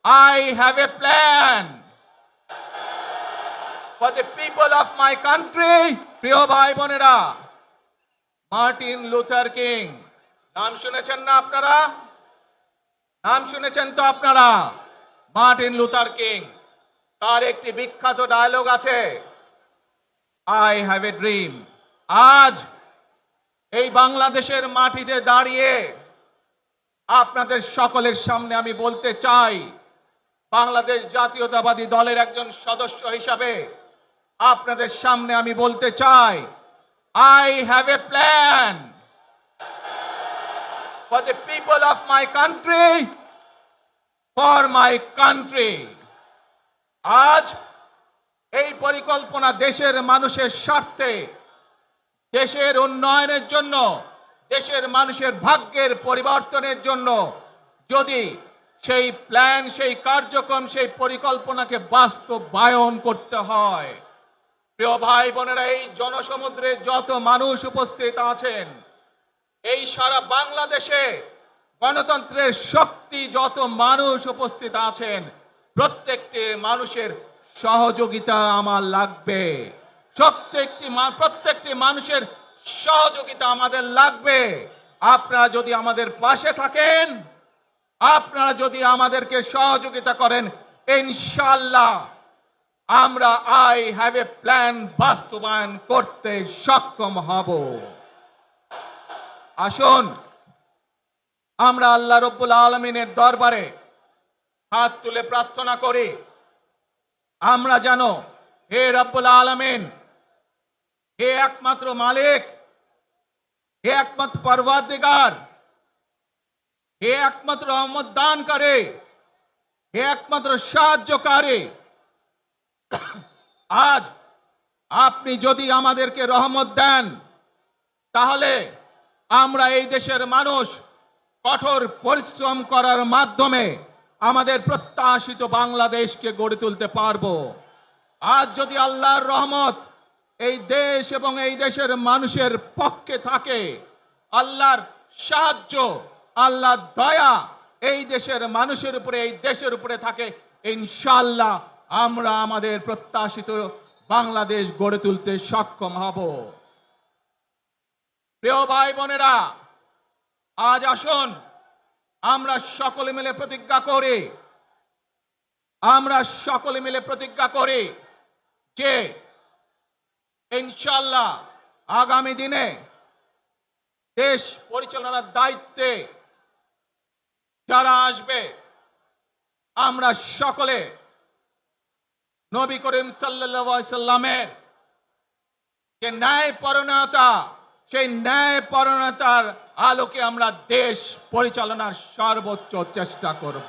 I have a plan for the people of my country. প্রিয় ভাই বোনেরা, Martin Luther king নাম শুনেছেন না আপনারা? নাম শুনেছেন তো আপনারা? মার্টিন লুথার কিং, তার একটি বিখ্যাত ডায়লগ আছে, আই হ্যাভ এ ড্রিম। আজ এই বাংলাদেশের মাটিতে দাঁড়িয়ে আপনাদের সকলের সামনে আমি বলতে চাই, বাংলাদেশ জাতীয়তাবাদী দলের একজন সদস্য হিসাবে আপনাদের সামনে আমি বলতে চাই, I have a plan for the people of my country, for my country. আজ এই পরিকল্পনা দেশের মানুষের স্বার্থে, দেশের উন্নয়নের জন্য, দেশের মানুষের ভাগ্যের পরিবর্তনের জন্য যদি সেই প্ল্যান, সেই কার্যক্রম, সেই পরিকল্পনাকে বাস্তবায়ন করতে হয়, প্রিয় ভাই বোনেরা, এই জনসমুদ্রে যত মানুষ উপস্থিত আছেন, এই সারা বাংলাদেশে গণতন্ত্রের শক্তি যত মানুষ উপস্থিত আছেন, প্রত্যেকটি মানুষের সহযোগিতা আমার লাগবে। প্রত্যেকটি মানুষের সহযোগিতা আমাদের লাগবে। আপনারা যদি আমাদের পাশে থাকেন, আপনারা যদি আমাদেরকে সহযোগিতা করেন, ইনশাআল্লাহ আমরা আই হ্যাভ এ প্ল্যান বাস্তবায়ন করতে সক্ষম হব। আসুন আমরা আল্লাহ রাব্বুল আলামিনের দরবারে হাত তুলে প্রার্থনা করি, আমরা জানো হে রাব্বুল আলামিন, হে একমাত্র মালিক, হে একমাত্র পরওয়ারদিগার, হে একমাত্র রহমত দানকারী, হে একমাত্র সাহায্যকারী, আজ আপনি যদি আমাদেরকে রহমত দেন, তাহলে আমরা এই দেশের মানুষ কঠোর পরিশ্রম করার মাধ্যমে আমাদের প্রত্যাশিত বাংলাদেশকে গড়ে তুলতে পারবো। আজ যদি আল্লাহর রহমত এই দেশ এবং এই দেশের মানুষের পক্ষে থাকে, আল্লাহর সাহায্য, আল্লাহর দয়া এই দেশের মানুষের উপরে, এই দেশের উপরে থাকে, ইনশাআল্লাহ আমরা আমাদের প্রত্যাশিত বাংলাদেশ গড়ে তুলতে সক্ষম হব। প্রিয় ভাই বোনেরা, আজ আসুন আমরা সকলে মিলে প্রতিজ্ঞা করি, আমরা সকলে মিলে প্রতিজ্ঞা করি যে ইনশাআল্লাহ আগামী দিনে দেশ পরিচালনার দায়িত্বে যারা আসবে, আমরা সকলে নবী করিম সাল্লাল্লাহু আলাইহি সাল্লামের যে ন্যায়পরায়ণতা, সেই ন্যায়পরায়ণতার আলোকে আমরা দেশ পরিচালনার সর্বোচ্চ চেষ্টা করব।